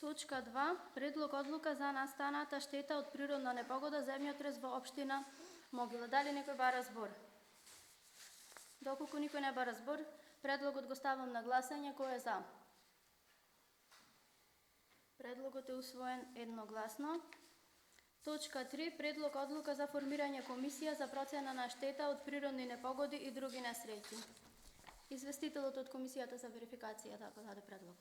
Точка 2. Предлог одлука за настаната штета од природна непогода земјотрес во општина Могила. Дали некој бара збор? Доколку никој не бара збор, предлогот го ставам на гласање. Кој е за? Предлогот е усвоен едногласно. Точка 3. Предлог одлука за формирање комисија за процена на штета од природни непогоди и други несреќи. Известителот од комисијата за верификација да даде предлог.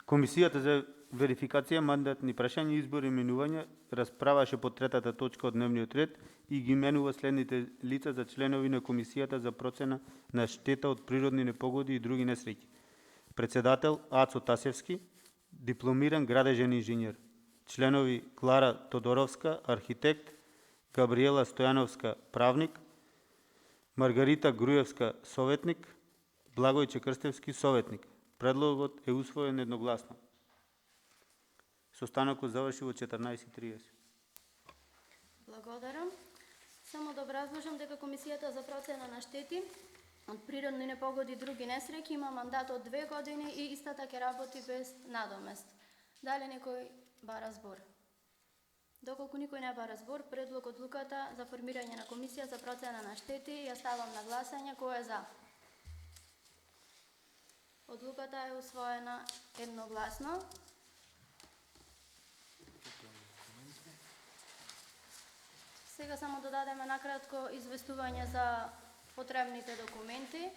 Комисијата за верификација, мандатни прашања, избор и именување расправаше по третата точка од дневниот ред и ги именува следните лица за членови на Комисијата за процена на штета од природни непогоди и други несреќи. Председател Ацо Тасевски, дипломиран градежен инженер. Членови Клара Тодоровска, архитект, Габриела Стојановска, правник, Маргарита Груевска, советник, Благојче Крстевски, советник. Предлогот е усвоен едногласно. Состанокот заврши во 14:30. Благодарам. Само да образложам дека Комисијата за процена на штети од природни непогоди и други несреќи има мандат од 2 години и истата ќе работи без надомест. Дали некој бара збор? Доколку никој не бара збор, предлог одлуката за формирање на Комисија за процена на штети ја ставам на гласање. Кој е за? Одлуката е усвоена едногласно. Сега само додадеме накратко известување за потребните документи.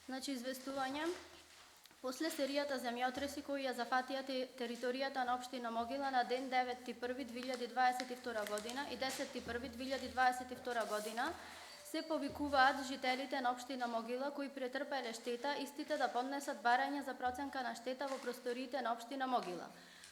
Значи, известување. После серијата земјотреси кои ја зафатија територијата на општина Могила на ден 9.1.2022 година и 10.1.2022 година, се повикуваат жителите на општина Могила кои претрпеле штета, истите да поднесат барање за проценка на штета во просториите на општина Могила.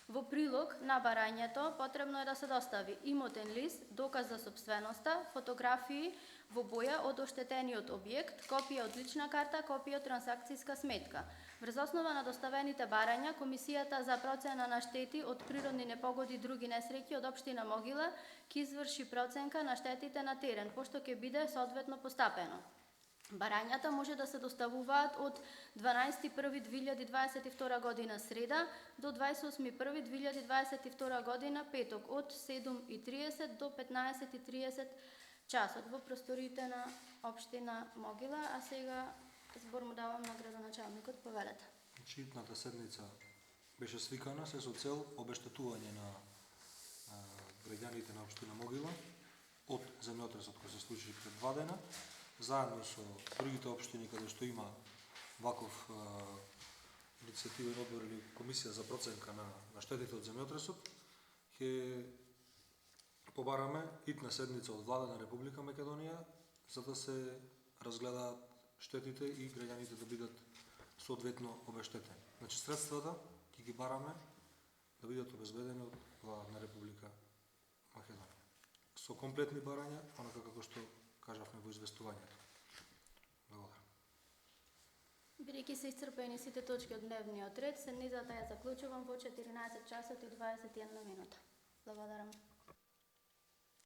Во прилог на барањето потребно е да се достави имотен лист, доказ за сопственоста, фотографии во боја од оштетениот објект, копија од лична карта, копија од трансакцијска сметка. Врз основа на доставените барања, Комисијата за процена на штети од природни непогоди и други несреќи од општина Могила ќе изврши проценка на штетите на терен, пошто ќе биде соодветно постапено. Барањата може да се доставуваат од 12.1.2022 година среда до 28.1.2022 година петок од 7:30 до 15:30 часот во просториите на општина Могила. А сега збор му давам на градоначалникот. Повелете. Итната седница беше свикана се со цел обештетување на граѓаните на општина Могила од земјотресот кој се случи пред 2 дена, заедно со другите општини каде што има ваков иницијативен одбор или комисија за проценка на штетите од земјотресот, ќе побараме итна седница од Влада на Република Македонија за да се разгледаат штетите и граѓаните да бидат соодветно обештетени. Значи средствата ќе ги бараме да бидат обезбедени од Влада на Република Македонија. Со комплетни барања, онака како што кажавме во известувањето. Благодарам. Бидејќи се исцрпени сите точки од дневниот ред, седницата ја заклучувам во 14 часот и 21 минута. Благодарам.